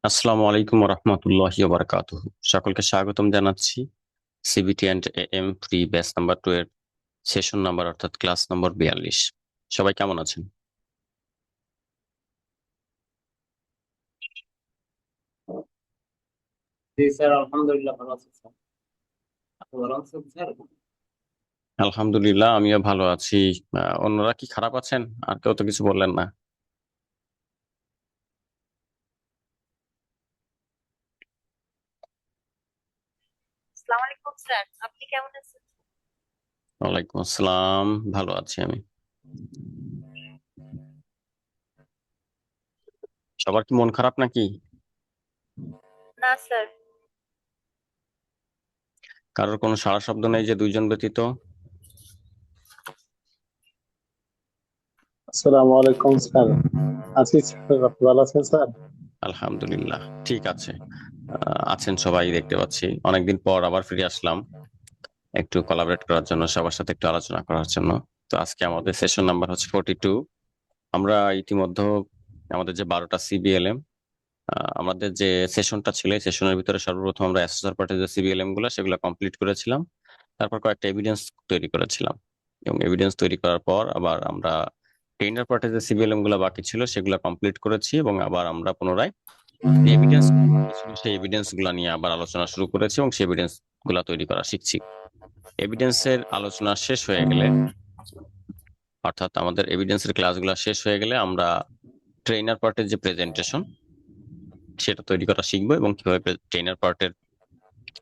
আসসালামু আলাইকুম রহমতুল্লাহি বারাকাতুহু। সকলকে স্বাগতম জানাচ্ছি CBT and am pre batch number 2 এর সেশন নাম্বার অর্থাৎ ক্লাস নম্বর 42। সবাই কেমন আছেন? জি স্যার, আলহামদুলিল্লাহ ভালো আছি স্যার। আপনি ভালো আছেন স্যার? আলহামদুলিল্লাহ, আমিও ভালো আছি। অন্যরা কি খারাপ আছেন? আর কেউ তো কিছু বললেন না। আসসালামু আলাইকুম স্যার, আপনি কেমন আছেন? ওয়ালাইকুম আসসালাম, ভালো আছি আমি। সবার কি মন খারাপ নাকি? না স্যার। কারোর কোনো সাড়া শব্দ নেই যে দুইজন ব্যতীত? আসসালামু আলাইকুম স্যার। আছি স্যার, আপনি ভালো আছেন স্যার? আলহামদুলিল্লাহ, ঠিক আছে। আছেন সবাই, দেখতে পাচ্ছি। অনেকদিন পর আবার ফিরে আসলাম একটু কোলাবরেট করার জন্য, সবার সাথে একটু আলোচনা করার জন্য। তো আজকে আমাদের সেশন নাম্বার হচ্ছে 42। আমরা ইতিমধ্যে আমাদের যে 12টা সিবিএলএম, আমাদের যে সেশনটা ছিল এই সেশনের ভিতরে সর্বপ্রথম আমরা অ্যাসেসর পার্টের যে সিবিএলএম গুলো সেগুলো কমপ্লিট করেছিলাম। তারপর কয়েকটা এভিডেন্স তৈরি করেছিলাম, এবং এভিডেন্স তৈরি করার পর আবার আমরা ট্রেনার পার্টের যে সিবিএলএম গুলো বাকি ছিল সেগুলো কমপ্লিট করেছি, এবং আবার আমরা পুনরায় এভিডেন্স ছিল সেই এভিডেন্স গুলা নিয়ে আবার আলোচনা শুরু করেছি এবং সেই এভিডেন্স গুলা তৈরি করা শিখছি। এভিডেন্সের আলোচনা শেষ হয়ে গেলে, অর্থাৎ আমাদের এভিডেন্সের ক্লাসগুলো শেষ হয়ে গেলে আমরা ট্রেনার পার্টের যে প্রেজেন্টেশন সেটা তৈরি করা শিখবো, এবং কিভাবে ট্রেনার পার্টের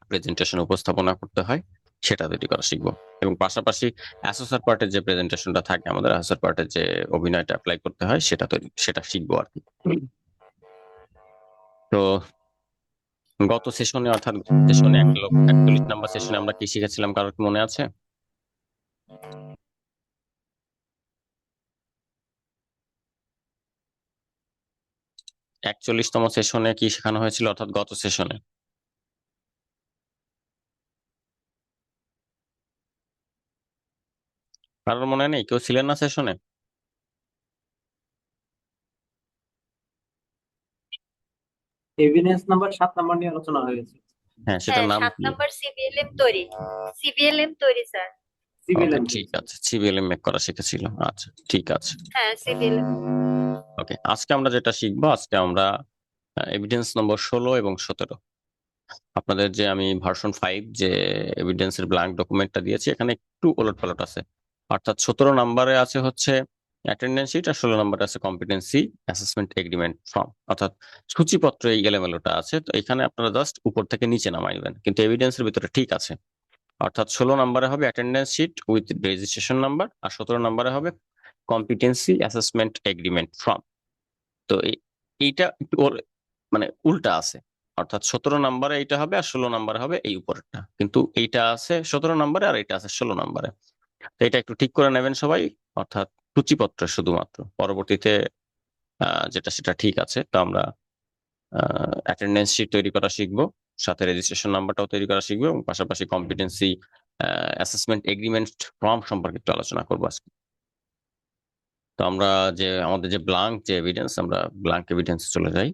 প্রেজেন্টেশন উপস্থাপনা করতে হয় সেটা তৈরি করা শিখবো। এবং পাশাপাশি অ্যাসোসার পার্টের যে প্রেজেন্টেশনটা থাকে, আমাদের অ্যাসোসার পার্টের যে অভিনয়টা অ্যাপ্লাই করতে হয় সেটা শিখবো আর কি। তো গত সেশনে, অর্থাৎ সেশনে 41 নম্বর সেশনে আমরা কি শিখেছিলাম, কারোর কি মনে আছে? 41তম সেশনে কি শেখানো হয়েছিল, অর্থাৎ গত সেশনে? কারোর মনে নেই? কেউ ছিলেন না সেশনে? এভিডেন্স নাম্বার 7 নাম্বার নিয়ে আলোচনা হয়েছে। হ্যাঁ, সেটার হ্যাঁ, নাম সাত কি? নাম্বার সিবিএলএম তৈরি স্যার। ওকে, সিভিল ঠিক আছে, সিবিএলএম মেক করা শিখেছিল। আচ্ছা, ঠিক আছে। হ্যাঁ, সিবিএলএম। ওকে, আজকে আমরা যেটা শিখবো, আজকে আমরা এভিডেন্স নম্বর 16 এবং 17। আপনাদের যে আমি ভার্সন 5 যে এভিডেন্সের ব্ল্যাঙ্ক ডকুমেন্টটা দিয়েছি, এখানে একটু ওলটপালট আছে। অর্থাৎ 17 নম্বরে আছে হচ্ছে অ্যাটেন্ডেন্স শিট, আর 16 নম্বরে আছে কম্পিটেন্সি অ্যাসেসমেন্ট এগ্রিমেন্ট ফর্ম, অর্থাৎ সূচিপত্র। এই এলোমেলোটা আছে, তো এখানে আপনারা জাস্ট উপর থেকে নিচে নামাইবেন, কিন্তু এভিডেন্সের ভিতরে ঠিক আছে। অর্থাৎ 16 নম্বরে হবে attendance sheet with registration number, আর 17 নম্বরে হবে কম্পিটেন্সি অ্যাসেসমেন্ট এগ্রিমেন্ট ফর্ম। তো এইটা একটু মানে উল্টা আছে। অর্থাৎ 17 নম্বরে এইটা হবে, আর 16 নম্বরে হবে এই উপরেরটা, কিন্তু এইটা আছে 17 নম্বরে আর এটা আছে 16 নম্বরে। তো এটা একটু ঠিক করে নেবেন সবাই। অর্থাৎ সূচিপত্র শুধুমাত্র, পরবর্তীতে যেটা সেটা ঠিক আছে। তো আমরা অ্যাটেন্ডেন্স শিট তৈরি করা শিখবো, সাথে রেজিস্ট্রেশন নাম্বারটাও তৈরি করা শিখবো, এবং পাশাপাশি কম্পিটেন্সি অ্যাসেসমেন্ট এগ্রিমেন্ট ফর্ম সম্পর্কে একটু আলোচনা করবো আজকে। তো আমরা আমাদের যে ব্ল্যাঙ্ক যে এভিডেন্স, আমরা ব্ল্যাঙ্ক এভিডেন্স চলে যাই।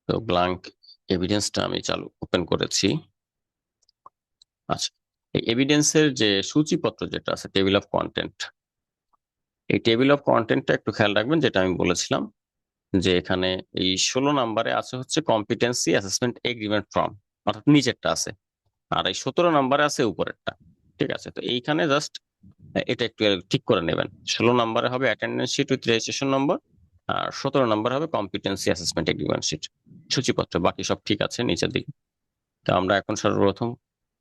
তো ব্ল্যাঙ্ক এভিডেন্সটা আমি ওপেন করেছি। আচ্ছা, এই এভিডেন্সের যে সূচিপত্র যেটা আছে, টেবিল অফ কন্টেন্ট, এই টেবিল অফ কন্টেন্টটা একটু খেয়াল রাখবেন, যেটা আমি বলেছিলাম যে এখানে এই 16 নম্বরে আছে হচ্ছে কম্পিটেন্সি অ্যাসেসমেন্ট এগ্রিমেন্ট ফর্ম, অর্থাৎ নিচেরটা আছে, আর এই 17 নম্বরে আছে উপরেরটা। ঠিক আছে, তো এইখানে জাস্ট এটা একটু ঠিক করে নেবেন। 16 নম্বরে হবে অ্যাটেন্ডেন্স শিট উইথ রেজিস্ট্রেশন নম্বর, আর 17 নম্বর হবে কম্পিটেন্সি অ্যাসেসমেন্ট এগ্রিমেন্ট শিট, সূচিপত্র। বাকি সব ঠিক আছে নিচের দিকে। তো আমরা এখন সর্বপ্রথম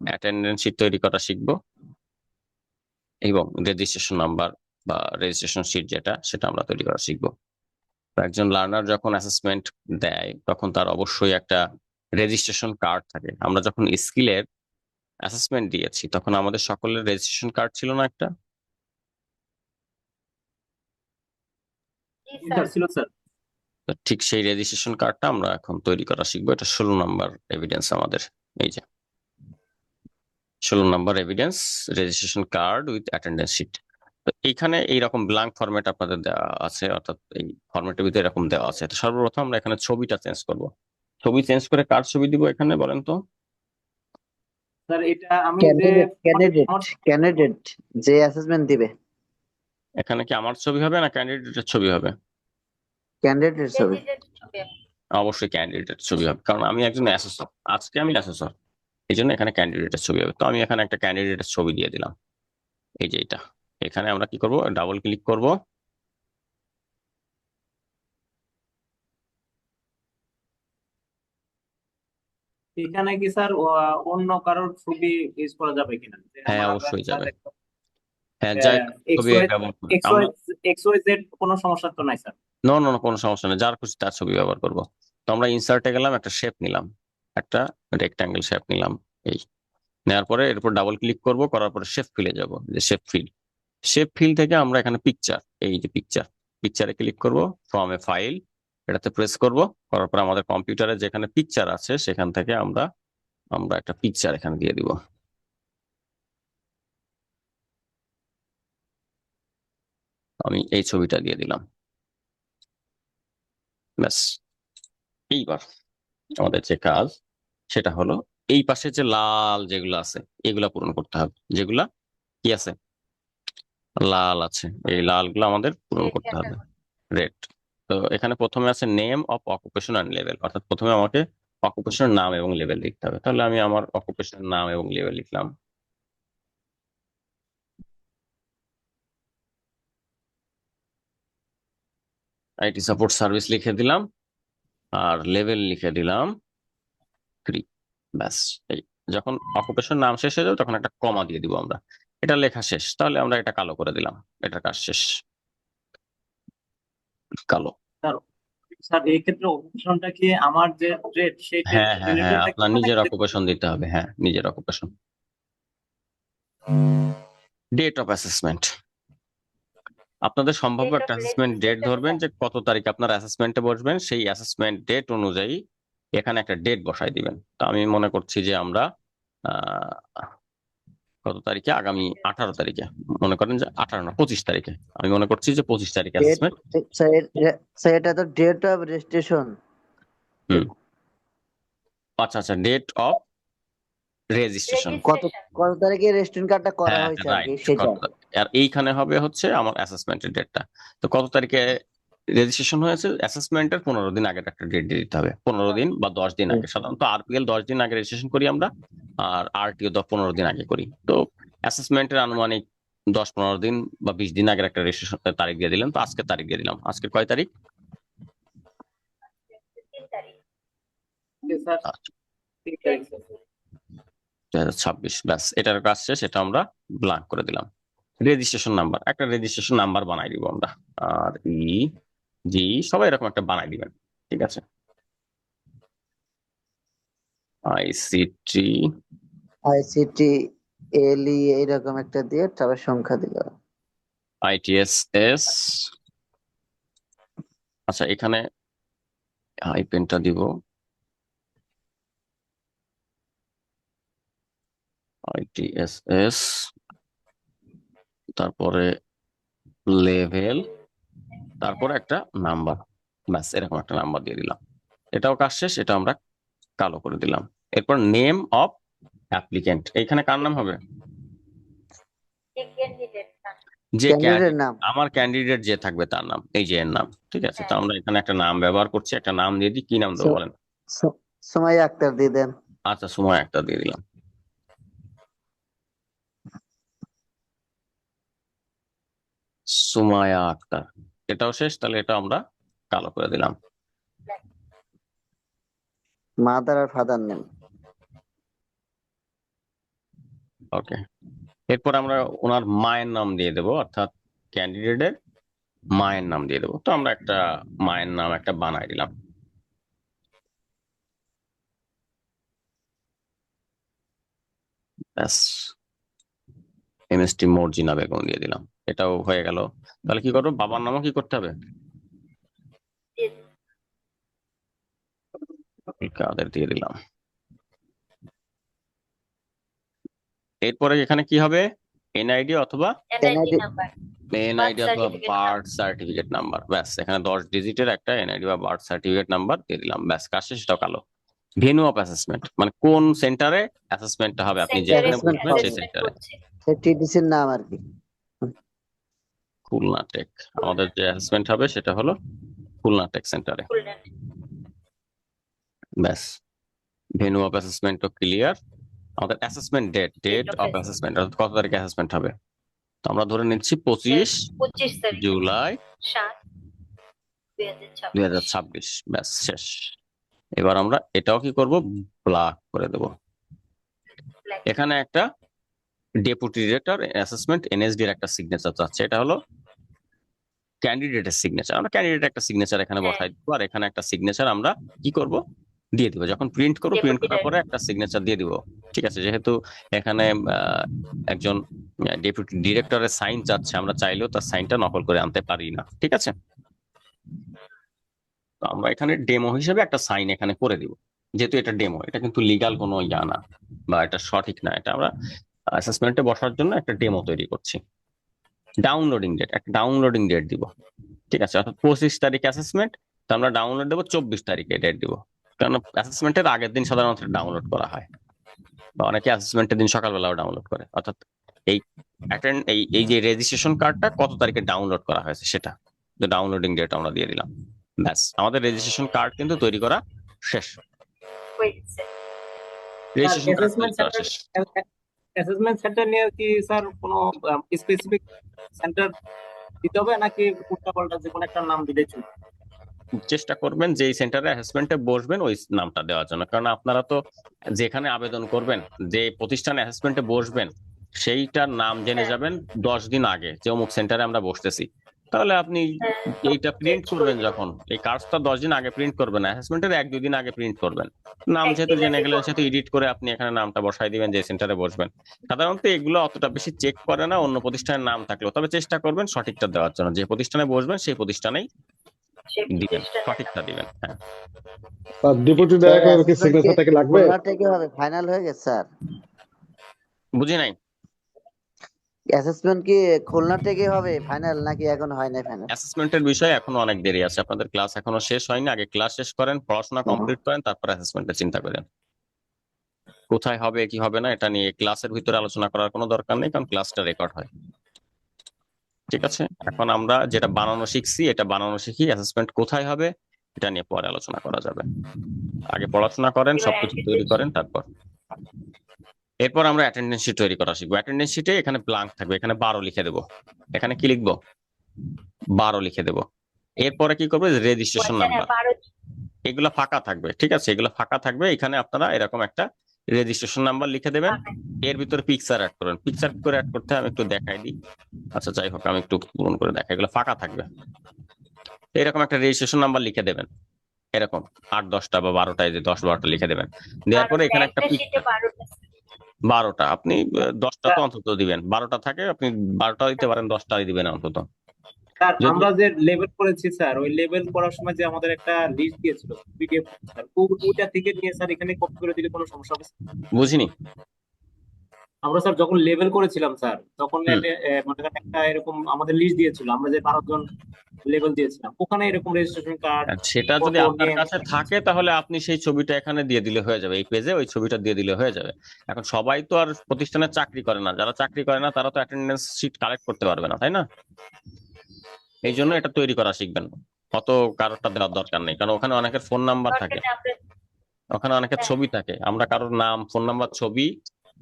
অ্যাটেন্ডেন্স শিট তৈরি করা শিখবো, এবং রেজিস্ট্রেশন নাম্বার বা রেজিস্ট্রেশন শিট যেটা, সেটা আমরা তৈরি করা শিখবো। তো একজন লার্নার যখন অ্যাসেসমেন্ট দেয় তখন তার অবশ্যই একটা রেজিস্ট্রেশন কার্ড থাকে। আমরা যখন স্কিলের অ্যাসেসমেন্ট দিয়েছি তখন আমাদের সকলের রেজিস্ট্রেশন কার্ড ছিল না একটা? জি স্যার স্যার। ছিল স্যার। তো ঠিক সেই রেজিস্ট্রেশন কার্ডটা আমরা এখন তৈরি করা শিখবো। এটা 16 নম্বর এভিডেন্স আমাদের। এই যে 16 নম্বর evidence, registration card with attendance sheet. তো এইখানে এইরকম ব্ল্যাঙ্ক ফরম্যাট আপনাদের দেওয়া আছে, অর্থাৎ এই ফরম্যাটের ভিতরে এরকম দেওয়া আছে। তো সর্বপ্রথম আমরা এখানে ছবিটা চেঞ্জ করব। ছবি চেঞ্জ করে কার ছবি দিব এখানে বলেন তো? স্যার এটা আমি যে ক্যান্ডিডেট ক্যান্ডিডেট আমার ক্যান্ডিডেট যে অ্যাসেসমেন্ট দিবে এখানে কি আমার ছবি হবে না ক্যান্ডিডেটের ছবি হবে? ক্যান্ডিডেটের ছবি। ক্যান্ডিডেট ছবি আপনি। অবশ্যই ক্যান্ডিডেটের ছবি হবে, কারণ আমি একজন অ্যাসেসর, আজকে আমি অ্যাসেসর, এই জন্য এখানে ক্যান্ডিডেটের ছবি হবে। তো আমি এখানে একটা ক্যান্ডিডেটের ছবি দিয়ে দিলাম। এই যে এটা, এখানে আমরা কি করব, ডাবল ক্লিক করব। এখানে কি স্যার অন্য কারোর ছবি ইউজ করা যাবে কিনা, যে হ্যাঁ আমার আবার অবশ্যই যাবে। তাদের হ্যাঁ যাই এক্স ছবি ওয়াই ব্যবহার করবে এক্স ওয়াই আমরা। এক্স ওয়াই জেড কোনো সমস্যা তো নাই স্যার? নো নো নো, কোনো সমস্যা নেই, যার খুশি তার ছবি ব্যবহার করব। তো আমরা ইনসার্টে গেলাম, একটা শেপ নিলাম, একটা রেক্টাঙ্গেল শেপ নিলাম। এই নেওয়ার পরে এরপর ডাবল ক্লিক করব, করার পরে শেপ ফিলে যাব, যে শেপ ফিল। শেপ ফিল থেকে আমরা এখানে পিকচার, এই যে পিকচার, পিকচারে ক্লিক করব, ফ্রম এ ফাইল, এটাতে প্রেস করব। করার পর আমাদের কম্পিউটারে যেখানে পিকচার আছে সেখান থেকে আমরা আমরা একটা পিকচার এখানে দিয়ে দিব। আমি এই ছবিটা দিয়ে দিলাম, ব্যাস। এইবার আমাদের যে কাজ সেটা হলো এই পাশে যে লাল যেগুলো আছে এগুলা পূরণ করতে হবে, যেগুলা কি আছে লাল আছে, এই লালগুলো আমাদের পূরণ রেড করতে হবে। ক্যাটাগরি। রেড। তো এখানে প্রথমে আছে name of occupation and level, অর্থাৎ প্রথমে আমাকে অকুপেশনের নাম এবং লেভেল লিখতে হবে। তাহলে আমি আমার অকুপেশনের নাম এবং লেভেল লিখলাম। আইটি সাপোর্ট সার্ভিস লিখে দিলাম, আর লেভেল লিখে দিলাম 3। ব্যাস। এই যখন অকুপেশন নাম শেষ হয়ে যাবে তখন একটা কমা দিয়ে দিব আমরা। এটা লেখা শেষ, তাহলে আমরা এটা কালো করে দিলাম, এটার কাজ শেষ, কালো। স্যার স্যার এই ক্ষেত্রে অপশনটা কি আমার যে ট্রেড সেই ট্রেড হ্যাঁ হ্যাঁ হ্যাঁ, রিলেটেড থাকতে আপনার হবে নিজের নাকি? অকুপেশন দিতে হবে, হ্যাঁ নিজের অকুপেশন। ডেট অফ অ্যাসেসমেন্ট, আপনাদের সম্ভাব্য ডেট অফ একটা অ্যাসেসমেন্ট ডেট রেজিস্ট্রেশন ধরবেন, স্যার। যে কত তারিখ আপনার অ্যাসেসমেন্টে বসবেন, সেই অ্যাসেসমেন্ট ডেট অনুযায়ী এখানে একটা ডেট বসাই দিবেন। তো আমি মনে করছি যে আমরা আহ কত তারিখে, আগামী 18 তারিখে, মনে করেন যে 18 না 25 তারিখে, আমি মনে করছি যে 25 তারিখে ডেট অ্যাসেসমেন্ট। স্যার এটা তো ডেট অফ রেজিস্ট্রেশন। হুম, আচ্ছা আচ্ছা, ডেট অফ রেজিস্ট্রেশন। কত রেজিস্ট্রেশন। কত তারিখে রেজিস্ট্রেশন কার্ডটা করা হ্যাঁ হয়েছে আর কি রাইট। সেটা। আর এইখানে হবে হচ্ছে আমার অ্যাসেসমেন্টের ডেটটা। তো কত তারিখে রেজিস্ট্রেশন হয়েছে, অ্যাসেসমেন্টের 15 দিন আগের একটা ডেট দিয়ে দিতে হবে, 15 দিন বা 10 দিন হুম। আগে। সাধারণত আরপিএল 10 দিন আগে রেজিস্ট্রেশন করি আমরা, আর আরটিও 15 দিন আগে করি। তো অ্যাসেসমেন্টের আনুমানিক 10-15 দিন বা 20 দিন আগের একটা রেজিস্ট্রেশন তারিখ দিয়ে দিলাম। তো আজকে তারিখ দিয়ে দিলাম, আজকে কয় তারিখ? 3 তারিখ। স্যার আচ্ছা, 3 তারিখ স্যার। 2026। ব্যাস, এটার কাজ শেষ, এটা আমরা ব্ল্যাঙ্ক করে দিলাম। রেজিস্ট্রেশন নাম্বার, একটা রেজিস্ট্রেশন নাম্বার বানাই দিব আমরা, আর জি সবাই এরকম একটা বানাই দিবেন, ঠিক আছে। আইসিটি, আইসিটি এলই এইরকম একটা দিয়ে তারপর সংখ্যা দিল। আইটিএসএস। আচ্ছা এখানে হাইপেনটা দিব, আইটিএসএস, তারপরে লেভেল, তারপরে একটা নাম্বার। ব্যাস, এরকম একটা নাম্বার দিয়ে দিলাম। এটাও কাজ শেষ, এটা আমরা কালো করে দিলাম। এরপর নেম অফ অ্যাপ্লিকেন্ট, এইখানে কার নাম হবে? যে ক্যান্ডিডেট নাম। যে ক্যান্ডিডেটের নাম আমার ক্যান্ডিডেট যে থাকবে তার নাম, এই যে এর নাম, ঠিক আছে। তো হ্যাঁ। আমরা এখানে একটা নাম ব্যবহার করছি, একটা নাম দিয়ে দিই, কি নাম দেবো বলেন? সুমাইয়া আক্তার দিয়ে দেন। আচ্ছা, সময় একটা দিয়ে দিলাম। সুমায়া আক্তার, এটাও শেষ, তাহলে এটা আমরা কালো করে দিলাম। মাদার আর ফাদার নেম। ওকে। এরপর আমরা ওনার মায়ের নাম দিয়ে দেবো, অর্থাৎ ক্যান্ডিডেটের মায়ের নাম দিয়ে দেবো। তো আমরা একটা মায়ের নাম একটা বানাই দিলাম। ব্যাস, এমএসটি মর্জিনা বেগম দিয়ে দিলাম, এটাও হয়ে গেল। তাহলে কি করবো, বাবার নামও কি করতে হবে, দিয়ে দিন। কাদের দিয়ে দিলাম। এরপরে এখানে কি হবে, এনআইডি অথবা NID NID number, NID birth অথবা সার্টিফিকেট বার্থ সার্টিফিকেট নাম্বার। ব্যাস, এখানে 10 ডিজিটের একটা এনআইডি বা বার্থ সার্টিফিকেট নাম্বার দিয়ে দিলাম। ব্যাস, কাজ শেষ, সেটাও কালো। ভেন্যু অফ অ্যাসেসমেন্ট মানে কোন সেন্টারে অ্যাসেসমেন্টটা হবে, আপনি সেন্টারে যেখানে assessment বসবেন হবে। সেই অ্যাসেসমেন্ট সেন্টারে। করছে। সেই টিটিসির নাম আর কি। খুলনা টেক, আমাদের যে অ্যাসেসমেন্ট হবে সেটা হলো খুলনা টেক সেন্টারে। খুলনা। ব্যাস, ভেন্যু অফ অ্যাসেসমেন্ট ক্লিয়ার। আমাদের assessment date date of of assessment অর্থাৎ কত তারিখে অ্যাসেসমেন্ট হবে, তো আমরা ধরে নিচ্ছি 25 25 তারিখ জুলাই 7 2026। 2026। ব্যাস, শেষ। এবার আমরা এটাও কি করব, ব্লক করে দেব। এখানে একটা ডেপুটি ডিরেক্টর অ্যাসেসমেন্ট এনএসডি এর একটা সিগনেচার চাচ্ছে, এটা হলো ক্যান্ডিডেটের সিগনেচার। আমরা ক্যান্ডিডেট একটা সিগনেচার এখানে হ্যাঁ। বসাই দিব, আর এখানে একটা সিগনেচার আমরা কি করব, দিয়ে দিব। যখন প্রিন্ট করব, প্রিন্ট Deputy করার পরে একটা সিগনেচার দিয়ে দিব। ঠিক আছে, যেহেতু এখানে একজন ডেপুটি ডিরেক্টরের সাইন চাচ্ছে, আমরা চাইলেও তার সাইনটা নকল করে আনতে পারি না। ঠিক আছে, তো আমরা এখানে ডেমো হিসেবে একটা সাইন এখানে করে দিব। যেহেতু এটা ডেমো, এটা কিন্তু লিগাল কোনো ইয়া না বা এটা সঠিক না, এটা আমরা অ্যাসেসমেন্টে বসার জন্য একটা ডেমো তৈরি করছি। ডাউনলোডিং ডেট, একটা ডাউনলোডিং ডেট দিব। ঠিক আছে, অর্থাৎ 25 তারিখ অ্যাসেসমেন্ট, তো আমরা ডাউনলোড দেবো 24 তারিখে ডেট দিব। কারণ অ্যাসেসমেন্টের আগের দিন সাধারণত ডাউনলোড করা হয়, বা অনেকে অ্যাসেসমেন্টের দিন সকালবেলাও ডাউনলোড করে। অর্থাৎ এই এই যে রেজিস্ট্রেশন কার্ডটা কত তারিখে ডাউনলোড করা হয়েছে সেটা, তো ডাউনলোডিং ডেট আমরা দিয়ে দিলাম। ব্যাস, আমাদের রেজিস্ট্রেশন কার্ড কিন্তু তৈরি করা শেষ। হয়ে গেছে। রেজিস্ট্রেশন কার্ড তৈরি অ্যাসেসমেন্ট করা সেন্টার, শেষ। অ্যাসেসমেন্ট সেন্টার নিয়ে কি স্যার কোনো স্পেসিফিক সেন্টার দিতে হবে নাকি উল্টাপাল্টা যে কোনো একটা নাম দিলে চলবে? চেষ্টা করবেন যে এই সেন্টারে অ্যাসেসমেন্টে বসবেন ওই নামটা দেওয়ার জন্য, কারণ আপনারা তো যেখানে আবেদন করবেন, যে প্রতিষ্ঠানে অ্যাসেসমেন্টে বসবেন, সেইটার নাম জেনে হ্যাঁ। যাবেন 10 দিন আগে যে অমুক সেন্টারে আমরা বসতেছি। তাহলে আপনি হ্যাঁ, এইটা প্রিন্ট চেঞ্জ করে করবেন দিব। যখন, এই কার্ডটা 10 দিন আগে প্রিন্ট করবেন না, অ্যাসেসমেন্টের 1-2 দিন আগে প্রিন্ট করবেন। নাম যেহেতু একদিন জেনে আগে গেলেন, করব। সেহেতু এডিট করে আপনি এখানে নামটা বসাই দিবেন যে সেন্টারে বসবেন। সাধারণত এগুলো অতটা বেশি চেক করে না অন্য প্রতিষ্ঠানের নাম থাকলেও, তবে চেষ্টা করবেন সঠিকটা দেওয়ার জন্য, যে প্রতিষ্ঠানে বসবেন সেই প্রতিষ্ঠানেই সেই দিবেন, প্রতিষ্ঠানের সঠিকটা দিবেন। হ্যাঁ, আর ডিপুটি স্যার ডাইরেক্টর কি অ্যাসেসমেন্ট কি সিগনেচার থেকে লাগবে? খুলনা থেকে হবে, ফাইনাল হয়ে গেছে স্যার? বুঝি নাই। অ্যাসেসমেন্ট কি খুলনা থেকে হবে ফাইনাল নাকি এখন হয় নাই ফাইনাল? অ্যাসেসমেন্টের বিষয়ে এখনো অনেক দেরি আছে, আপনাদের ক্লাস এখনো শেষ হয়নি। আগে ক্লাস শেষ করেন, পড়াশোনা কমপ্লিট করেন, তারপর অ্যাসেসমেন্টের চিন্তা করেন। কোথায় হবে কি হবে না এটা নিয়ে ক্লাসের ভিতরে আলোচনা করার কোনো দরকার নেই, কারণ ক্লাসটা রেকর্ড হয়। ঠিক আছে, এখন আমরা যেটা বানানো শিখছি এটা বানানো শিখি, অ্যাসেসমেন্ট কোথায় হবে এটা নিয়ে পরে আলোচনা করা যাবে। আগে পড়াশোনা করেন, এবার সবকিছু তৈরি করেন, তারপর এরপর আমরা অ্যাটেন্ডেন্স শিট তৈরি করা শিখবো। অ্যাটেন্ডেন্স শিটে এখানে ব্ল্যাঙ্ক থাকবে, এখানে 12 লিখে দেবো। এখানে কি লিখবো, 12 লিখে দেবো। এরপরে কি করবো, রেজিস্ট্রেশন নাম্বার, 12 এগুলো ফাঁকা থাকবে। ঠিক আছে, এগুলো ফাঁকা থাকবে, এখানে আপনারা এরকম একটা রেজিস্ট্রেশন নাম্বার লিখে দেবেন। এর ভিতরে পিকচার অ্যাড করবেন। পিকচার কি করে অ্যাড করতে হয় আমি একটু দেখাই দিই। আচ্ছা যাই হোক, আমি একটু পূরণ করে দেখাই, এগুলো ফাঁকা থাকবে। এরকম একটা রেজিস্ট্রেশন নাম্বার লিখে দেবেন, এরকম 8-10টা বা 12টায়, যে 10-12টা লিখে দেবেন। দেওয়ার পরে এখানে একটা শিটে 12টা। 12টা, আপনি 10টা তো অন্তত দিবেন। 12টা থাকে, আপনি 12টা দিতে পারেন, 10টাই দিবেন অন্তত। স্যার যদি আমরা যে লেভেল করেছি স্যার, ওই লেভেল করার সময় যে আমাদের একটা লিস্ট দিয়েছিল পিডিএফ, স্যার ওইটা থেকে নিয়ে স্যার এখানে কপি করে দিলে কোনো সমস্যা হবে? বুঝিনি। আমরা স্যার যখন লেভেল করেছিলাম স্যার, তখন হুম। মনে করেন একটা এরকম আমাদের লিস্ট দিয়েছিল, আমরা যে 12 জন লেভেল দিয়েছিলাম, ওখানে এরকম রেজিস্ট্রেশন কার্ড, আর সেটা যদি ফটো, আপনার নেম। কাছে থাকে তাহলে আপনি সেই ছবিটা এখানে দিয়ে দিলে হয়ে যাবে, এই পেজে ওই ছবিটা দিয়ে দিলে হয়ে যাবে। এখন সবাই তো আর প্রতিষ্ঠানে চাকরি করে না, যারা চাকরি করে না তারা তো অ্যাটেন্ডেন্স শিট কালেক্ট করতে পারবে না, তাই না? এই জন্য এটা তৈরি করা শিখবেন, অত কারোরটা দেওয়ার দরকার নেই, কারণ ওখানে অনেকের ফোন নাম্বার থাকে, ওখানে অনেকের ছবি থাকে, আমরা কারোর নাম, ফোন নাম্বার, ছবি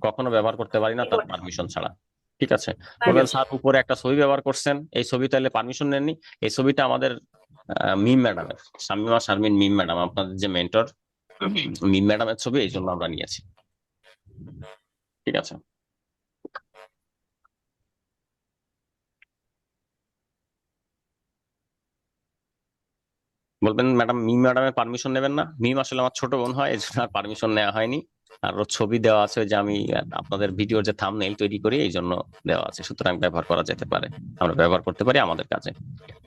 কখনো ব্যবহার করতে পারি না তার পারমিশন ছাড়া। ঠিক আছে, বলবেন স্যার উপরে একটা ছবি ব্যবহার করছেন, এই ছবি তাহলে পারমিশন নেননি। এই ছবিটা আমাদের মিম ম্যাডামের, শামিমা শারমিন মিম ম্যাডাম, আপনাদের যে মেন্টর, মিম ম্যাডামের ছবি, এই জন্য আমরা নিয়েছি। ঠিক আছে, বলবেন ম্যাডাম মিম ম্যাডামের পারমিশন নেবেন না, মিম আসলে আমার ছোট বোন হয়, এই জন্য আর পারমিশন নেওয়া হয়নি। আরো ছবি দেওয়া আছে, ওই যে আমি আপনাদের ভিডিওর যে থাম্বনেইল তৈরি করি এই জন্য দেওয়া আছে, সুতরাং ব্যবহার করা যেতে পারে, আমরা ব্যবহার করতে পারি আমাদের কাছে।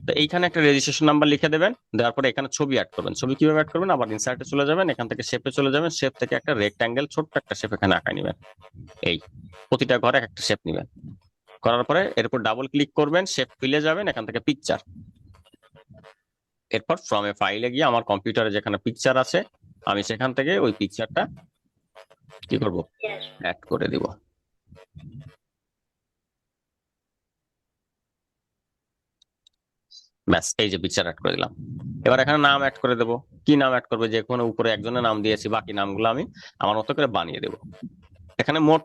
তো এইখানে একটা রেজিস্ট্রেশন নাম্বার লিখে দেবেন, দেওয়ার পরে এখানে ছবি অ্যাড করবেন। ছবি কিভাবে অ্যাড করবেন, আবার ইনসার্টে চলে যাবেন, এখান থেকে শেপে চলে যাবেন, শেপ থেকে একটা রেক্ট্যাঙ্গেল ছোট্ট একটা শেপ এখানে আঁকায় নেবেন। এই প্রতিটা ঘরে একটা শেপ নেবেন, করার পরে এরপর ডাবল ক্লিক করবেন, শেপ ফিলে যাবেন, এখান থেকে পিকচার। এরপর ফ্রম এ ফাইলে গিয়ে আমার কম্পিউটারে যেখানে পিকচার আছে আমি সেখান থেকে ওই পিকচারটা কি করব, Yes. অ্যাড করে দিব। ব্যাস, এই যে পিকচার অ্যাড করে দিলাম। এবার এখানে নাম অ্যাড করে দেবো। কি নাম অ্যাড করবে, যে কোনো উপরে একজনের নাম দিয়েছি, বাকি নামগুলো আমি আমার মতো করে বানিয়ে দেবো। এখানে মোট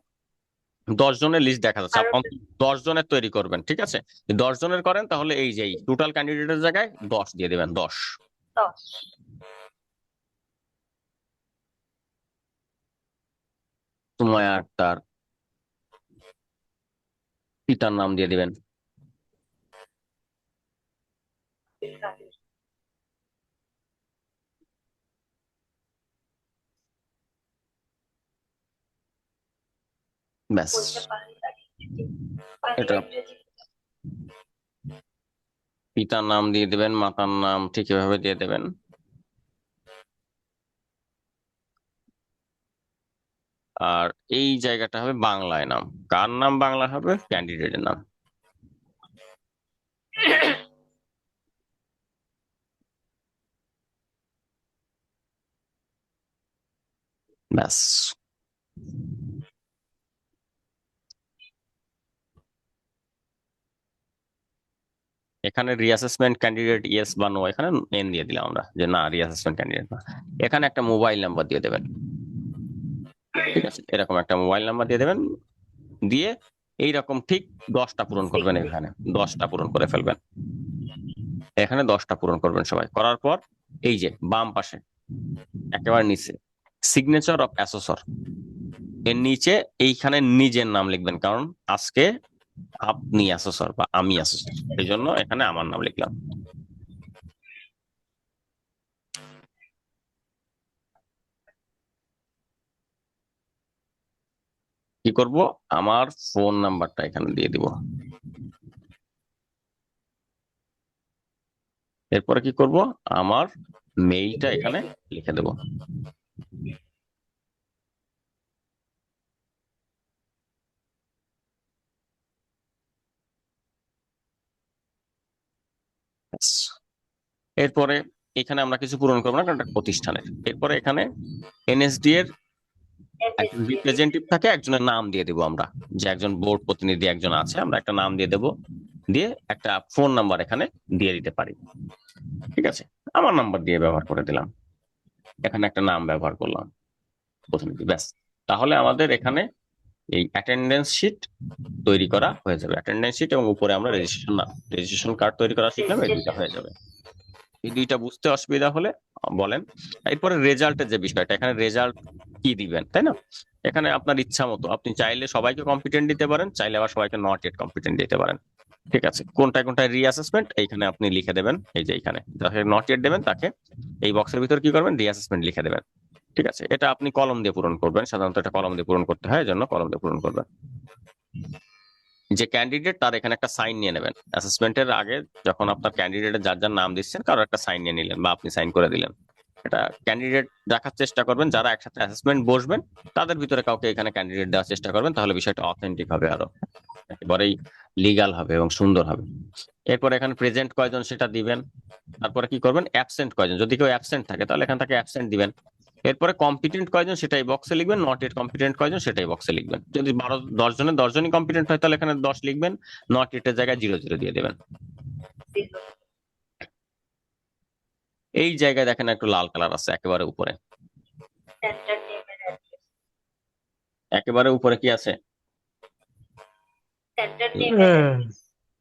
10 জনের লিস্ট দেখা যাচ্ছে, আরো আপনি 10 জনের তৈরি করবেন, ঠিক আছে? 10 জনের করেন তাহলে এই যে টোটাল ক্যান্ডিডেটের জায়গায় 10 দিয়ে দেবেন, 10। 10। সুমাইয়া আক্তার, পিতার নাম দিয়ে দিবেন। ব্যাস, বলতে পারি এটা পিতার নাম দিয়ে দেবেন, মাতার নাম ঠিক এভাবে দিয়ে দেবেন। আর এই জায়গাটা হবে বাংলায় নাম, কার নাম বাংলা হবে, ক্যান্ডিডেটের নাম। ব্যাস, এখানে রিঅ্যাসেসমেন্ট ক্যান্ডিডেট ইয়েস বা নো, এখানে এন দিয়ে দিলাম আমরা, যে না রিঅ্যাসেসমেন্ট ক্যান্ডিডেট না। এখানে একটা মোবাইল নাম্বার দিয়ে দেবেন, ঠিক আছে? এরকম একটা মোবাইল নাম্বার দিয়ে দেবেন, দিয়ে এইরকম ঠিক 10টা পূরণ করবেন, এখানে 10টা পূরণ করে ফেলবেন, এখানে 10টা পূরণ করবেন সবাই। করার পর এই যে বাম পাশে একেবারে নিচে সিগনেচার অফ অ্যাসেসর, এর নিচে এইখানে নিজের নাম লিখবেন, কারণ আজকে আপনি অ্যাসেসর বা আমি অ্যাসেসর, এই জন্য এখানে আমার নাম লিখলাম। কি করব, আমার ফোন নাম্বারটা এখানে দিয়ে দিব। এরপরে কি করব, আমার মেইলটা এখানে লিখে দেব। ব্যাস। এরপরে এখানে আমরা কিছু পূরণ করবো না, কারণ এটা প্রতিষ্ঠানের। এরপরে এখানে এনএসডি এর একজন রিপ্রেজেন্টেটিভ থাকে, একজনের নাম দিয়ে দেবো আমরা, যে একজন বোর্ড প্রতিনিধি একজন আছে, আমরা একটা নাম দিয়ে দেবো, দিয়ে একটা ফোন নাম্বার এখানে দিয়ে দিতে পারি, ঠিক আছে? আমার নাম্বার দিয়ে ব্যবহার করে দিলাম, এখানে একটা নাম ব্যবহার করলাম প্রতিনিধি, ব্যাস। তাহলে আমাদের এখানে এই অ্যাটেন্ডেন্স শিট তৈরি করা হয়ে যাবে, অ্যাটেন্ডেন্স শিট, এবং উপরে আমরা রেজিস্ট্রেশন কার্ড তৈরি করা শিখলাম, এই দুইটা হয়ে যাবে। এই দুইটা বুঝতে অসুবিধা হলে বলেন। এরপরে রেজাল্টের যে বিষয়টা, এখানে রেজাল্ট কি দিবেন, তাই না? এখানে আপনার ইচ্ছা মতো আপনি চাইলে সবাইকে কম্পিটেন্ট দিতে পারেন, চাইলে আবার সবাইকে নট ইয়েট কম্পিটেন্ট দিতে পারেন, ঠিক আছে? কোনটায় কোনটায় রিঅ্যাসেসমেন্ট এইখানে আপনি লিখে দেবেন, এই যে এইখানে যাকে নট ইয়েট দেবেন তাকে এই বক্সের ভিতর কি করবেন, রিঅ্যাসেসমেন্ট লিখে দেবেন, ঠিক আছে? এটা আপনি কলম দিয়ে পূরণ করবেন, সাধারণত এটা কলম দিয়ে পূরণ করতে হয়, এজন্য কলম দিয়ে পূরণ করবেন। যে ক্যান্ডিডেট তার এখানে একটা সাইন নিয়ে নেবেন, অ্যাসেসমেন্টের আগে যখন আপনার ক্যান্ডিডেটের যার যার নাম দিচ্ছেন কারো একটা সাইন নিয়ে নিলেন বা আপনি সাইন করে দিলেন। এটা ক্যান্ডিডেট রাখার চেষ্টা করবেন, যারা একসাথে অ্যাসেসমেন্ট বসবেন তাদের ভিতরে কাউকে এখানে ক্যান্ডিডেট দেওয়ার চেষ্টা করবেন, তাহলে বিষয়টা অথেন্টিক হবে, আরো একেবারেই লিগাল হবে এবং সুন্দর হবে। এরপর এখানে প্রেজেন্ট কয়জন সেটা দিবেন, তারপরে কি করবেন, অ্যাবসেন্ট কয়জন, যদি কেউ অ্যাবসেন্ট থাকে তাহলে এখান থেকে অ্যাবসেন্ট দিবেন। এরপরে কম্পিটেন্ট কয়জন সেটাই বক্সে লিখবেন, নট ইট কম্পিটেন্ট কয়জন সেটাই বক্সে লিখবেন। যদি 10 জনের 10 জনই কম্পিটেন্ট হয় তাহলে এখানে 10 লিখবেন, নট ইটের জায়গায় 0 দিয়ে দেবেন। এই জায়গায় দেখেন একটু লাল কালার আছে একেবারে উপরে, সেন্টার নেমের অ্যাড্রেস। একেবারে উপরে কি আছে, সেন্টার নেমের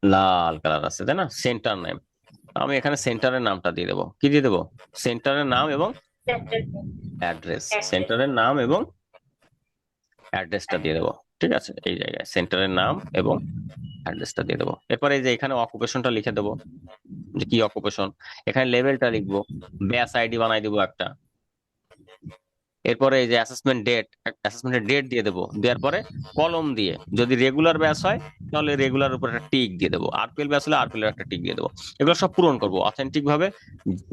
লাল কালার আছে, তাই না? সেন্টার নেম, আমি এখানে সেন্টারের নামটা দিয়ে দেবো। কি দিয়ে দেবো, সেন্টারের নাম এবং সেন্টার নেম অ্যাড্রেস, সেন্টারের নাম এবং অ্যাড্রেসটা দিয়ে দেবো, ঠিক আছে? এই জায়গায় সেন্টারের নাম এবং অ্যাড্রেসটা দিয়ে দেবো। এরপরে এই যে এখানে অকুপেশনটা লিখে দেবো, যে কি অকুপেশন, এখানে লেভেলটা লিখবো, ব্যাচ আইডি বানাই দিব একটা, এরপরে এই যে অ্যাসেসমেন্টের ডেট দিয়ে দেবো, দেওয়ার পরে কলম দিয়ে যদি রেগুলার ব্যাচ হয় তাহলে রেগুলার উপর একটা টিক দিয়ে দেবো, আরপিএল ব্যাচ হলে আরপিএল একটা টিক দিয়ে দেবো। এগুলো সব পূরণ করবো অথেন্টিক ভাবে,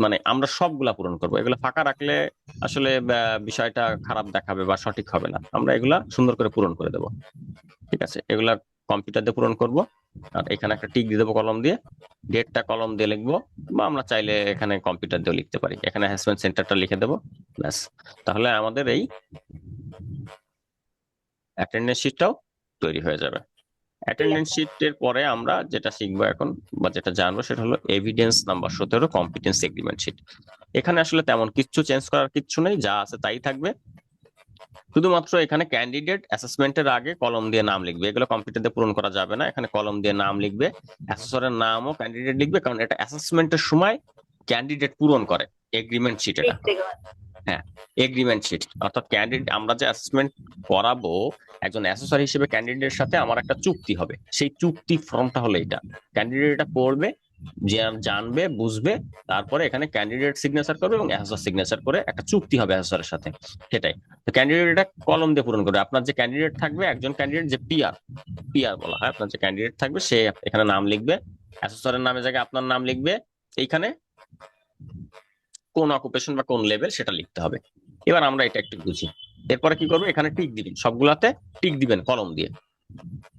মানে আমরা সবগুলা পূরণ করবো। এগুলো ফাঁকা রাখলে আসলে বিষয়টা খারাপ দেখাবে বা সঠিক হবে না। আমরা এগুলা সুন্দর করে পূরণ করে দেবো। ঠিক আছে, এগুলা কম্পিউটার দিয়ে পূরণ করব। আর এখানে একটা টিক দিয়ে দেবো কলম দিয়ে, ডেটটা কলম দিয়ে লিখবো, বা আমরা চাইলে এখানে কম্পিউটার দিয়েও লিখতে পারি। এখানে অ্যাসেসমেন্ট সেন্টারটা লিখে দেবো, ব্যাস। তাহলে আমাদের এই অ্যাটেন্ডেন্স শিটটাও তৈরি হয়ে যাবে। অ্যাটেন্ডেন্স শিটের পরে আমরা যেটা শিখবো এখন বা যেটা জানবো সেটা হলো evidence number 17 competence agreement sheet. এখানে আসলে তেমন কিছু চেঞ্জ করার কিছু নেই, যা আছে তাই থাকবে। শুধুমাত্র এখানে ক্যান্ডিডেট অ্যাসেসমেন্টের আগে কলম দিয়ে নাম লিখবে, এগুলো কম্পিউটার দিয়ে পূরণ করা যাবে না। এখানে কলম দিয়ে নাম লিখবে, অ্যাসেসরের নামও ক্যান্ডিডেট লিখবে, কারণ এটা অ্যাসেসমেন্টের সময় ক্যান্ডিডেট পূরণ করে এগ্রিমেন্ট শিট। এটা লিখতে গেলে হ্যাঁ, এগ্রিমেন্ট শিট, অর্থাৎ ক্যান্ডিডেট আমরা যে অ্যাসেসমেন্ট করাবো একজন অ্যাসেসর হিসেবে ক্যান্ডিডেটের সাথে আমার একটা চুক্তি হবে, সেই চুক্তি ফর্মটা হলো এটা। ক্যান্ডিডেট এটা পড়বে, যে জানবে, বুঝবে, তারপরে এখানে ক্যান্ডিডেট সিগনেচার করবে এবং অ্যাসেসর সিগনেচার করে একটা চুক্তি হবে অ্যাসেসরের সাথে, সেটাই। তো ক্যান্ডিডেট এটা কলম দিয়ে পূরণ করবে। আপনার যে ক্যান্ডিডেট থাকবে, একজন ক্যান্ডিডেট যে পিআর বলা হয়, আপনার যে ক্যান্ডিডেট থাকবে সে এখানে নাম লিখবে, অ্যাসেসরের নামের জায়গায় আপনার নাম লিখবে, এইখানে কোন অকুপেশন বা কোন লেভেল সেটা লিখতে হবে। এবার আমরা এটা একটু বুঝি। এরপরে কি করবো, এখানে টিক দিবেন, সবগুলাতে টিক দিবেন কলম দিয়ে,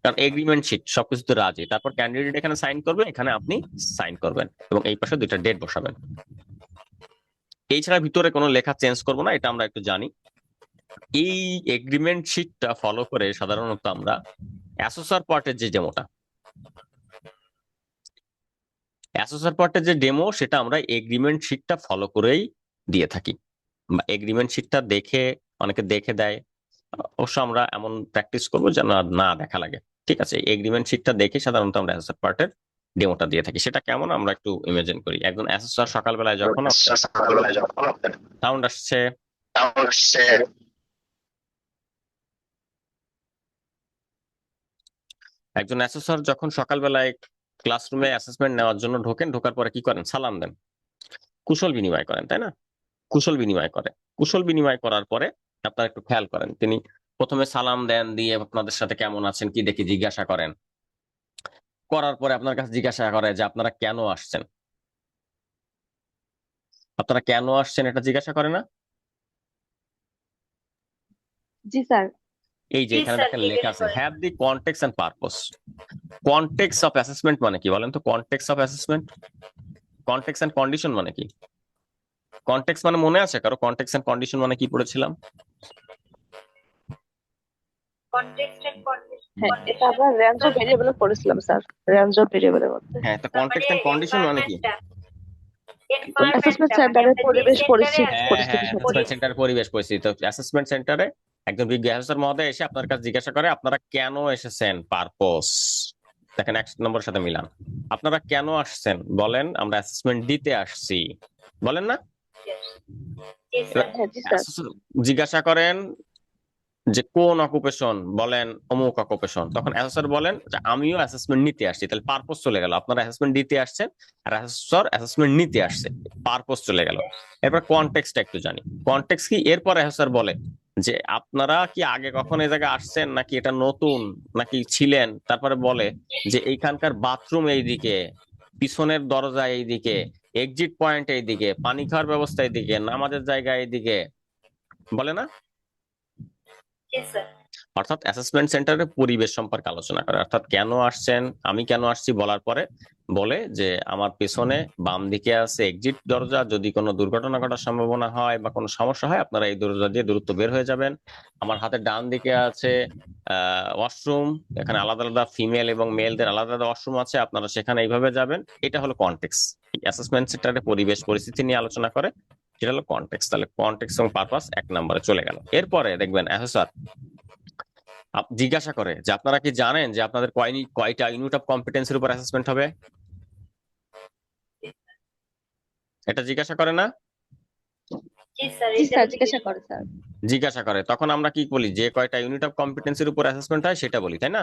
কারণ এগ্রিমেন্ট শিট সবকিছুতে রাজি। তারপর ক্যান্ডিডেট এখানে সাইন করবে, এখানে আপনি সাইন করবেন এবং এই পাশে দুইটা ডেট বসাবেন। এই ছাড়া ভিতরে কোনো লেখা চেঞ্জ করবো না, এটা আমরা একটু জানি। এই এগ্রিমেন্ট শিটটা ফলো করে সাধারণত আমরা অ্যাসোসার পার্টের যে ডেমো সেটা আমরা এগ্রিমেন্ট শিটটা ফলো করেই দিয়ে থাকি, বা এগ্রিমেন্ট শিটটা দেখে অনেকে দেখে দেয়। অবশ্য আমরা এমন প্র্যাকটিস করবো যেন না দেখা লাগে। ঠিক আছে, এগ্রিমেন্ট শিটটা দেখে সাধারণত আমরা অ্যাসেসর পার্টের ডেমোটা দিয়ে থাকি। সেটা কেমন আমরা একটু ইমাজিন করি। একজন অ্যাসেসর সকালবেলায় যখন সাউন্ড আসছে, একজন অ্যাসেসর যখন সকালবেলায় ক্লাসরুমে অ্যাসেসমেন্ট নেওয়ার জন্য ঢোকেন, ঢোকার পরে কি করেন, সালাম দেন, কুশল বিনিময় করেন, তাই না? কুশল বিনিময় করার পরে আপনারা একটু খেয়াল করেন, তিনি প্রথমে সালাম দেন, দিয়ে আপনাদের সাথে কেমন আছেন কি দেখে জিজ্ঞাসা করেন, করার পরে আপনার কাছে জিজ্ঞাসা করে যে আপনারা কেন আসছেন, এটা জিজ্ঞাসা করে না? জি স্যার। এই যে জি এখানে স্যার, দেখেন জিজ্ঞেস লেখা আছে করেন। Have the context and purpose. Context of assessment মানে কি বলেন তো? Context of assessment, context and condition মানে কি? কনটেক্সট মানে মনে আছে কারো? কনটেক্সট এন্ড কন্ডিশন মানে কি পড়েছিলাম? কনটেক্সট এন্ড হ্যাঁ, এটা আমরা রেঞ্জ অফ ভেরিয়েবলে পড়েছিলাম স্যার, রেঞ্জ অফ ভেরিয়েবলের মধ্যে। হ্যাঁ, তো কনটেক্সট এন্ড কন্ডিশন মানে কি? অ্যাসেসমেন্ট সেন্টারের পরিবেশ পরিস্থিতি হ্যাঁ, পরিস্থিতি অ্যাসেসমেন্ট সেন্টারের পরিবেশ পরিস্থিতি। তো অ্যাসেসমেন্ট সেন্টারে একজন বিজ্ঞ অ্যাসেসর মহোদয় এসে আপনার কাছে জিজ্ঞাসা করে আপনারা কেন এসেছেন, পারপস। দেখেন 1 নম্বরের সাথে মিলান। আপনারা কেন আসছেন? বলেন আমরা অ্যাসেসমেন্ট দিতে আসছি, বলেন না? হ্যাঁ জি স্যার। জিজ্ঞাসা করেন যে কোন অকুপেশন, বলেন অমুক অকুপেশন। তখন অ্যাসেসর বলেন যে আমিও অ্যাসেসমেন্ট নিতে আসছি। তাহলে পারপস চলে গেল, আপনারা অ্যাসেসমেন্ট দিতে আসছেন আর অ্যাসেসর অ্যাসেসমেন্ট নিতে আসছে, পারপস চলে গেল। এরপর কনটেক্সটটা একটু জানি। কনটেক্সট কি? এরপর অ্যাসেসর বলে যে আপনারা কি আগে কখনো এই জায়গায় আসছেন নাকি এটা নতুন নাকি ছিলেন। তারপরে বলে যে এইখানকার বাথরুম এইদিকে, পিছনের দরজা এইদিকে, এক্সিট পয়েন্ট এইদিকে, পানি খাওয়ার ব্যবস্থা এইদিকে, নামাজের জায়গা এইদিকে, বলে না? অর্থাৎ অ্যাসেসমেন্ট সেন্টারের পরিবেশ সম্পর্কে আলোচনা করে। অর্থাৎ কেন আসছেন, আমি কেন আসছি বলার পরে বলে যে আমার পেছনে বাম দিকে আছে এক্সিট দরজা, যদি কোনো দুর্ঘটনা ঘটার সম্ভাবনা হয় বা কোনো সমস্যা হয় আপনারা এই দরজা দিয়ে দ্রুত বের হয়ে যাবেন। আমার হাতের ডান দিকে আছে ওয়াশরুম, এখানে আলাদা আলাদা ফিমেল এবং মেলদের আলাদা আলাদা ওয়াশরুম আছে, আপনারা সেখানে এইভাবে যাবেন। এটা হলো কনটেক্সট। অ্যাসেসমেন্ট সেন্টারের পরিবেশ পরিস্থিতি নিয়ে আলোচনা করে, সেটা হলো কনটেক্সট। তাহলে কনটেক্সট এবং পারপাস 1 নম্বরে চলে গেল। এরপরে দেখবেন অ্যাসেসর জিজ্ঞাসা করে যে আপনারা কি জানেন যে আপনাদের কয়টা ইউনিট অফ কম্পিটেন্সির উপর অ্যাসেসমেন্ট হবে? এটা জিজ্ঞাসা করে না? জি স্যার, জিজ্ঞাসা করে স্যার। জিজ্ঞাসা করে, তখন আমরা কি বলি? যে কয়টা ইউনিট অফ কম্পিটেন্সির উপর অ্যাসেসমেন্ট হয় সেটা বলি, তাই না?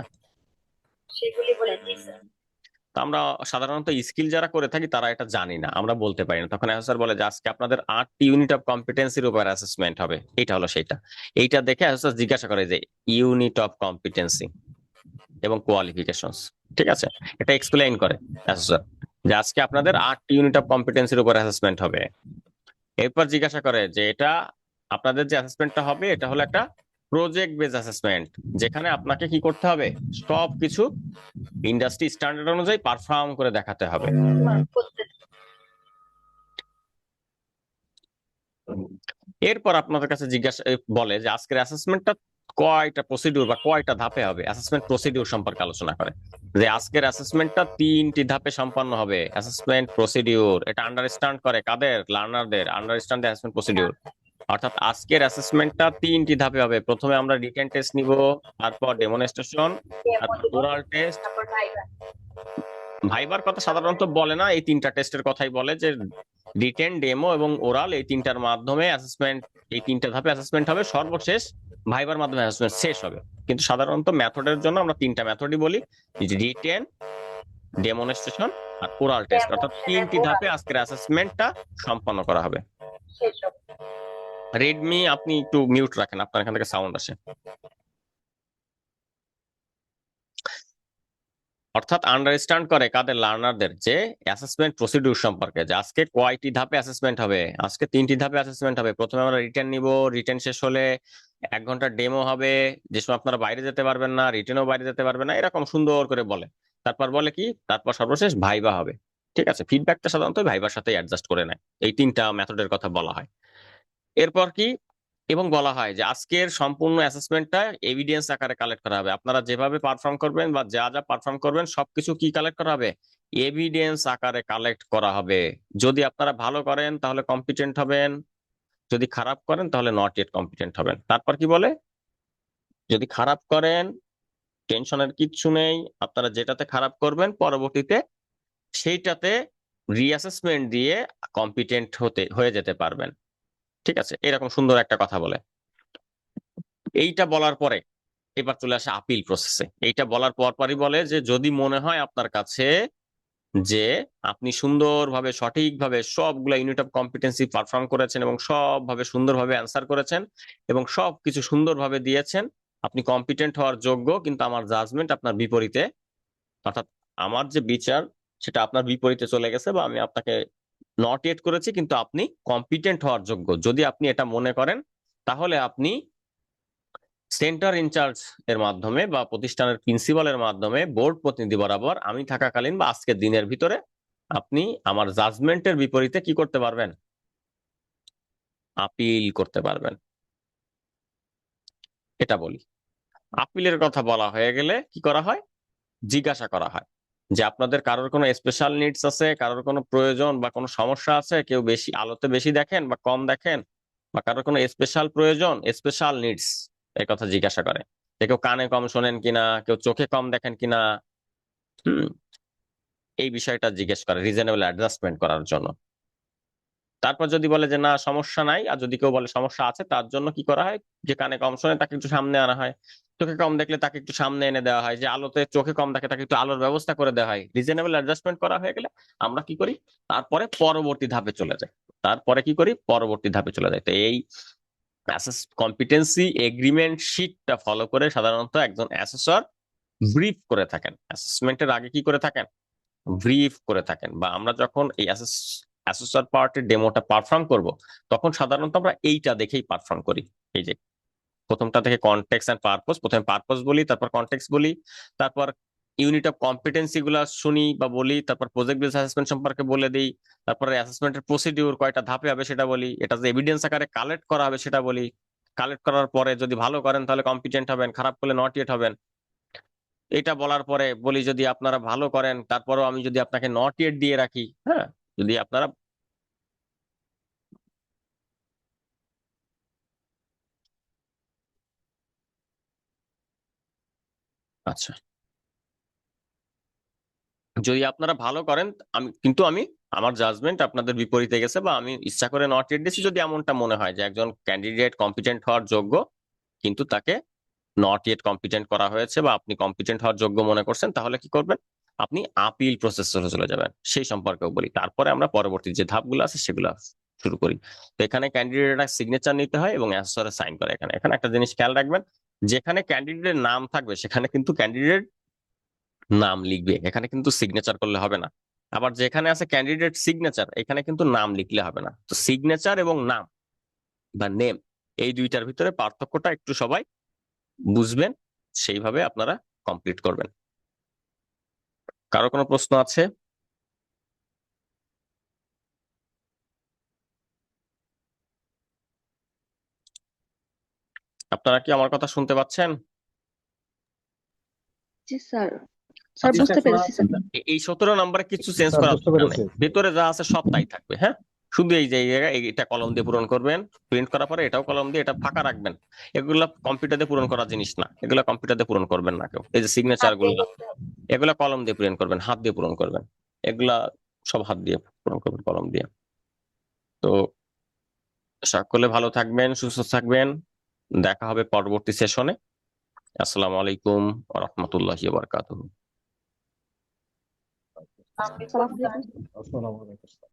সেগুলি বলেন। জি স্যার। তো আমরা সাধারণত স্কিল যারা করে থাকি তারা এটা জানি না, আমরা বলতে পারি না। তখন অ্যাসেসর বলে যে আজকে আপনাদের 8টি ইউনিট অফ কম্পিটেন্সির উপর অ্যাসেসমেন্ট হবে, এইটা হলো সেইটা। এইটা দেখে অ্যাসেসর জিজ্ঞাসা করে যে ইউনিট অফ কম্পিটেন্সি এবং কোয়ালিফিকেশনস, ঠিক আছে, এটা এক্সপ্লেইন করে অ্যাসেসর যে আজকে আপনাদের 8টি ইউনিট অফ কম্পিটেন্সির উপর অ্যাসেসমেন্ট হবে। এরপর জিজ্ঞাসা করে যে এটা আপনাদের যে অ্যাসেসমেন্টটা হবে এটা হলো একটা প্রজেক্ট বেস অ্যাসেসমেন্ট, যেখানে আপনাকে কি করতে হবে, সবকিছু ইন্ডাস্ট্রি স্ট্যান্ডার্ড অনুযায়ী পারফর্ম করে দেখাতে হবে। এরপর আপনাদের কাছে জিজ্ঞাসা বলে যে আজকের অ্যাসেসমেন্টটা কয়টা প্রসিডিউর বা কয়টা ধাপে হবে, অ্যাসেসমেন্ট প্রসিডিউর সম্পর্কে আলোচনা করে যে আজকের অ্যাসেসমেন্টটা 3টি ধাপে সম্পন্ন হবে। অ্যাসেসমেন্ট প্রসিডিউর এটা আন্ডারস্ট্যান্ড করে কাদের, লার্নারদের, আন্ডারস্ট্যান্ড দ্য অ্যাসেসমেন্ট প্রসিডিউর। অর্থাৎ আজকের অ্যাসেসমেন্টটা 3টি ধাপে হবে। প্রথমে আমরা রিটেন টেস্ট নিব, তারপর ডেমনস্ট্রেশন, তারপর ওরাল টেস্ট। ভাইবার কথা সাধারণত বলে না, এই 3টা টেস্টের কথাই বলে যে রিটেন, ডেমো এবং ওরাল, এই 3টার মাধ্যমে অ্যাসেসমেন্ট, এই 3টা ধাপে অ্যাসেসমেন্ট হবে, সর্বশেষ ভাইবার মাধ্যমে অ্যাসেসমেন্ট শেষ হবে। কিন্তু সাধারণত মেথডের জন্য আমরা 3টা মেথডই বলি, রিটেন, ডেমনস্ট্রেশন আর ওরাল টেস্ট। অর্থাৎ 3টি ধাপে আজকের অ্যাসেসমেন্টটা সম্পন্ন করা হবে। রেডমি আপনি একটু মিউট রাখেন, আপনার এখান থেকে সাউন্ড আসে। অর্থাৎ আন্ডারস্ট্যান্ড করে কাদের, লার্নারদের, যে অ্যাসেসমেন্ট প্রসিডিউর সম্পর্কে, যে আজকে কয়টি ধাপে অ্যাসেসমেন্ট হবে। আজকে 3টি ধাপে অ্যাসেসমেন্ট হবে। প্রথমে আমরা রিটেন নিব, রিটেন শেষ হলে 1 ঘন্টার ডেমো হবে, যে সময় আপনারা বাইরে যেতে পারবেন না, রিটেনও বাইরে যেতে পারবেন না, এরকম সুন্দর করে বলে। তারপর বলে কি, তারপর সর্বশেষ ভাইবা হবে। ঠিক আছে, ফিডব্যাকটা সাধারণত ভাইবার সাথে অ্যাডজাস্ট করে নেয়। এই 3টা মেথডের কথা বলা হয়। এরপর কি, এবং বলা হয় যে আজকের সম্পূর্ণ অ্যাসেসমেন্টটা এভিডেন্স আকারে কালেক্ট করা হবে। আপনারা যেভাবে পারফর্ম করবেন বা যা যা পারফর্ম করবেন সবকিছু কি কালেক্ট করা হবে, এভিডেন্স আকারে কালেক্ট করা হবে। যদি আপনারা ভালো করেন তাহলে কম্পিটেন্ট হবেন, যদি খারাপ করেন তাহলে নট ইয়েট কম্পিটেন্ট হবেন। তারপর কি বলে, যদি খারাপ করেন টেনশনের কিচ্ছু নেই, আপনারা যেটাতে খারাপ করবেন পরবর্তীতে সেইটাতে রিঅ্যাসেসমেন্ট দিয়ে কম্পিটেন্ট হয়ে যেতে পারবেন। ঠিক আছে, এরকম সুন্দর একটা কথা বলে। এইটা বলার পরে এবার চলে আসে আপিল প্রসেসে। এইটা বলার পরপরই বলে যে যদি মনে হয় আপনার কাছে যে আপনি সুন্দরভাবে সঠিকভাবে সবগুলা ইউনিট অফ কম্পিটেন্সি পারফর্ম করেছেন এবং সবভাবে সুন্দরভাবে অ্যান্সার করেছেন এবং সবকিছু সুন্দরভাবে দিয়েছেন, আপনি কম্পিটেন্ট হওয়ার যোগ্য, কিন্তু আমার জাজমেন্ট আপনার বিপরীতে, অর্থাৎ আমার যে বিচার সেটা আপনার বিপরীতে চলে গেছে, বা আমি আপনাকে নট ইয়েট করেছি কিন্তু আপনি কম্পিটেন্ট হওয়ার যোগ্য, যদি আপনি এটা মনে করেন, তাহলে আপনি সেন্টার ইনচার্জ এর মাধ্যমে বা প্রতিষ্ঠানের প্রিন্সিপালের মাধ্যমে বোর্ড প্রতিনিধি বরাবর আমি থাকাকালীন বা আজকের দিনের ভিতরে আপনি আমার জাজমেন্টের বিপরীতে কি করতে পারবেন, আপিল করতে পারবেন। এটা বলি। আপিলের কথা বলা হয়ে গেলে কি করা হয়, জিজ্ঞাসা করা হয় যে আপনাদের কারোর কোনো স্পেশাল নিডস আছে, কারোর কোনো প্রয়োজন বা কোনো সমস্যা আছে, কেউ বেশি আলোতে বেশি দেখেন বা কম দেখেন, বা কারোর কোনো স্পেশাল প্রয়োজন, স্পেশাল নিডস, এই কথা জিজ্ঞাসা করে। যে কেউ কানে কম শোনেন কিনা, কেউ চোখে কম দেখেন কিনা, এই বিষয়টা জিজ্ঞেস করে রিজনেবল অ্যাডজাস্টমেন্ট করার জন্য। তারপর যদি বলে যে না সমস্যা নাই, আর যদি কেউ বলে সমস্যা আছে, তার জন্য কি করা হয়, যে কানে কম শোনে তাকে একটু সামনে আনা হয়, চোখে কম দেখলে তাকে একটু সামনে এনে দেওয়া হয়, যে আলোতে চোখে কম দেখে তাকে একটু আলোর ব্যবস্থা করে দেওয়া হয়। রিজনেবল অ্যাডজাস্টমেন্ট করা হয়ে গেলে আমরা কি করি, তারপরে পরবর্তী ধাপে চলে যাই। তারপরে কি করি, পরবর্তী ধাপে চলে যাই। তো এই কম্পিটেন্সি এগ্রিমেন্ট শিটটা ফলো করে সাধারণত একজন অ্যাসেসর ব্রিফ করে থাকেন। অ্যাসেসমেন্টের আগে কি করে থাকেন, ব্রিফ করে থাকেন। বা আমরা যখন এই অ্যাসেসর পার্টের ডেমোটা পারফর্ম করব, তখন সাধারণত আমরা এইটা দেখেই পারফর্ম করি। এই যে প্রথমটা থেকে কনটেক্সট এন্ড পারপোজ, প্রথমে পারপোজ বলি, তারপর কনটেক্সট বলি, তারপর ইউনিট অফ কম্পিটেন্সি গুলা শুনি বা বলি, তারপর প্রজেক্ট বেস অ্যাসেসমেন্ট সম্পর্কে বলে দিই, তারপরে অ্যাসেসমেন্টের প্রসিডিউর কয়টা ধাপে হবে সেটা বলি, এটা যে এভিডেন্স আকারে কালেক্ট করা হবে সেটা বলি। কালেক্ট করার পরে যদি ভালো করেন তাহলে কম্পিটেন্ট হবেন, খারাপ করলে নট ইয়েট হবেন। এটা বলার পরে বলি যদি আপনারা ভালো করেন, তারপরেও আমি যদি আপনাকে নট ইয়েট দিয়ে রাখি, হ্যাঁ, যদি আপনারা আচ্ছা, যদি আপনারা ভালো করেন, আমি আমার জাজমেন্ট আপনাদের বিপরীতে গেছে বা আমি ইচ্ছা করে নট ইয়েট দিয়েছি, যদি এমনটা মনে হয় যে একজন ক্যান্ডিডেট কম্পিটেন্ট হওয়ার যোগ্য কিন্তু তাকে নট ইয়েট কম্পিটেন্ট করা হয়েছে বা আপনি কম্পিটেন্ট হওয়ার যোগ্য মনে করছেন, তাহলে কি করবেন, আপনি আপিল প্রসেসরে চলে যাবেন, সেই সম্পর্কেও বলি। তারপরে আমরা পরবর্তী যে ধাপগুলো আছে সেগুলো শুরু করি। তো এখানে ক্যান্ডিডেটের সিগনেচার নিতে হয় এবং অ্যাসেসরে সাইন করে। এখানে এখানে একটা জিনিস খেয়াল রাখবেন, যেখানে ক্যান্ডিডেটের নাম থাকবে সেখানে কিন্তু ক্যান্ডিডেট নাম লিখবে, এখানে কিন্তু সিগনেচার করলে হবে না। আবার যেখানে আছে ক্যান্ডিডেট সিগনেচার, এখানে কিন্তু নাম লিখলে হবে না। তো সিগনেচার এবং নাম বা নেম, এই দুইটার ভিতরে পার্থক্যটা একটু সবাই বুঝবেন, সেইভাবে আপনারা কমপ্লিট করবেন। কারো কোনো প্রশ্ন আছে? আপনারা কি আমার কথা শুনতে পাচ্ছেন? জি স্যার, স্যার জি, বুঝতে স্যার, শোনা পেরেছি যাচ্ছে, স্যার। স্যার। এই 17 নাম্বারে কিছু চেঞ্জ স্যার করার বুঝতে দরকার নেই, পেরেছি। ভেতরে যা আছে সব তাই থাকবে। হ্যাঁ, শুধু এই যে জায়গায় এটা কলম দিয়ে পূরণ করবেন, প্রিন্ট করার পরে এটাও কলম দিয়ে এটা ফাঁকা রাখবেন। এগুলা কম্পিউটার দিয়ে পূরণ করার জিনিস না, এগুলা কম্পিউটার দিয়ে পূরণ করবেন না কেউ। এই যে সিগনেচার গুলা, এগুলা কলম দিয়ে পূরণ করবেন, হাত দিয়ে পূরণ করবেন। এগুলা সব হাত দিয়ে পূরণ করবেন, কলম দিয়ে। তো সকলে ভালো থাকবেন, সুস্থ থাকবেন। দেখা হবে পরবর্তী সেশনে। আসসালামু আলাইকুম ওয়া রাহমাতুল্লাহি ওয়া বারাকাতুহু। আসসালামু আলাইকুম। আসসালামু আলাইকুম।